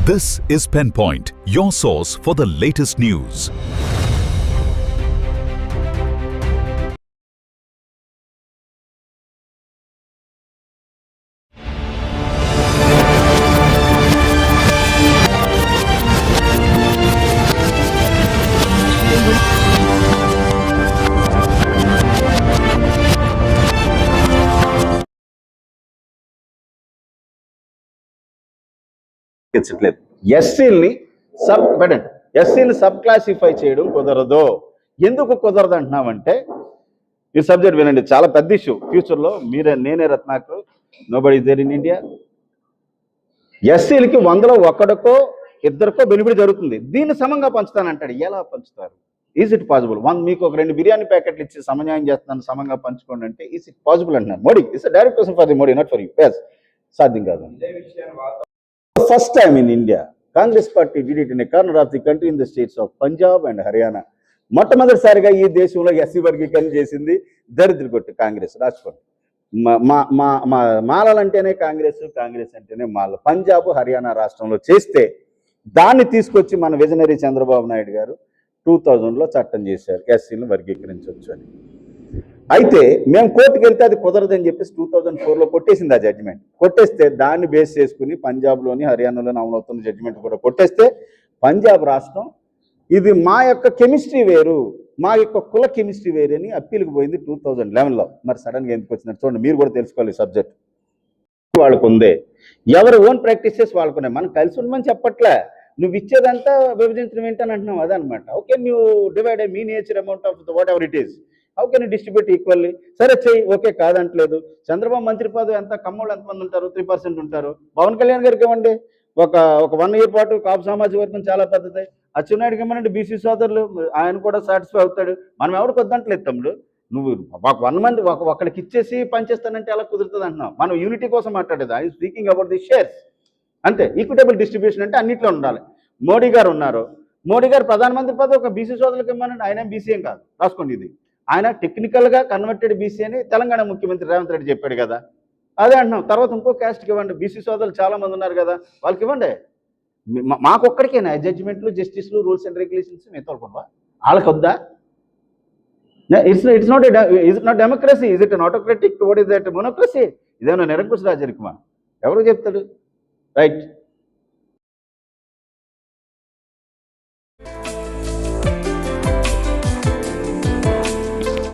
This is Penpoint, your source for the latest news. ఎస్సీని sub classify చేయడం కుదరదు. ఎందుకు కుదరదు అంటున్నామంటే ఈ సబ్జెక్ట్ వినండి, చాలా పెద్ద ఇష్యూ. ఫ్యూచర్లో నేనే Ratnakar, nobody is there in India. ఎస్సీలకి 100లో 1కో 2కో బెనిఫిట్ జరుగుతుంది. దీన్ని సమంగా పంచుతానంటాడు. ఎలా పంచుతారు? Is it possible? మీకు ఒక 2 బిర్యానీ ప్యాకెట్లు ఇచ్చి సమన్యాయం చేస్తున్నాను, సమంగా పంచుకోండి అంటే ఈజ్ ఇట్ పాసిబుల్ అంటున్నారు. Modi it's direct question for the Modi, not for you. సాధ్యం కాదు. First time in India Congress party did it in a corner of the country in the states of Punjab and Haryana. మొట్టమొదటిసారిగా ఈ దేశంలో ఎస్సీ వర్గీకరణ చేసింది దరిద్ర కొట్టు కాంగ్రెస్. రాసుకోండి. మాలలంటేనే కాంగ్రెస్, కాంగ్రెస్ అంటేనే మాల. పంజాబ్ హర్యానా రాష్ట్రంలో చేస్తే దాన్ని తీసుకొచ్చి మన విజనరీ చంద్రబాబు నాయుడు గారు 2000లో చట్టం చేశారు, ఎస్సీలను వర్గీకరించవచ్చు అని. అయితే మేము కోర్టుకు వెళ్తే అది కుదరదని చెప్పేసి 2004లో కొట్టేసింది ఆ జడ్జిమెంట్. కొట్టేస్తే దాన్ని బేస్ చేసుకుని పంజాబ్లోని హర్యానాలోని అమలవుతున్న జడ్జిమెంట్ కూడా కొట్టేస్తే పంజాబ్ రాష్ట్రం ఇది మా యొక్క కెమిస్ట్రీ వేరు, మా యొక్క కుల కెమిస్ట్రీ వేరు అని అప్పీల్కి పోయింది 2011లో. మరి సడన్గా ఎందుకు వచ్చిందంటే చూడండి, మీరు కూడా తెలుసుకోవాలి సబ్జెక్ట్. వాళ్ళకు ఉందే, ఎవరి ఓన్ ప్రాక్టీసెస్ వాళ్ళకున్నాయి. మనం కలిసి ఉండమని చెప్పట్లే, నువ్వు ఇచ్చేదంతా విభజించడం ఏంటని అంటున్నావు. అదనమాట. ఓకే, నువ్వు divide me nature amount of what ever it is, how can you distribute equally? సరే చెయ్యి, ఓకే, కాదంటలేదు. చంద్రబాబు మంత్రి పదవి ఎంత, కమ్మోళ్ళు ఎంతమంది ఉంటారు? 3% ఉంటారు. పవన్ కళ్యాణ్ గారికి ఇవ్వండి, ఒక 1 year పాటు కాపు సామాజిక వర్గం చాలా పెద్దది. అచ్చెన్నాయుడికి ఇవ్వనండి, బీసీ సోదరులు, ఆయన కూడా సాటిస్ఫై అవుతాడు. మనం ఎవరికి వద్దంటలేదు తమ్ముడు. నువ్వు 1 మంది ఒకరికి ఇచ్చేసి పనిచేస్తానంటే ఎలా కుదురుతుంది అంటున్నావు. మనం యూనిటీ కోసం మాట్లాడేది. I speaking about the shares. అంతే. ఈక్విటబుల్ డిస్ట్రిబ్యూషన్ అంటే అన్నింటిలో ఉండాలి. మోడీ గారు ఉన్నారు, మోడీ గారు ప్రధానమంత్రి పదవి ఒక బీసీ సోదరులకు ఇవ్వనండి. ఆయన బీసీ ఏం కాదు, రాసుకోండి. ఇది ఆయన టెక్నికల్గా కన్వర్టెడ్ బీసీ అని తెలంగాణ ముఖ్యమంత్రి రేవంత్ రెడ్డి చెప్పాడు కదా, అదే అంటున్నాం. తర్వాత ఇంకో క్యాస్ట్కి ఇవ్వండి, బీసీ సోదరులు చాలా మంది ఉన్నారు కదా, వాళ్ళకి ఇవ్వండి. మాకొక్కడికేనా జడ్జిమెంట్లు, జస్టిస్లు, రూల్స్ అండ్ రెగ్యులేషన్స్ మెత్తోడుకోవా? వాళ్ళకి వద్దా? It's not democracy. Is it an autocratic? What is that? మోనోక్రసీ? ఇదేమన్నా నిరంకుశ రాజరికమా? ఎవరు చెప్తాడు? రైట్.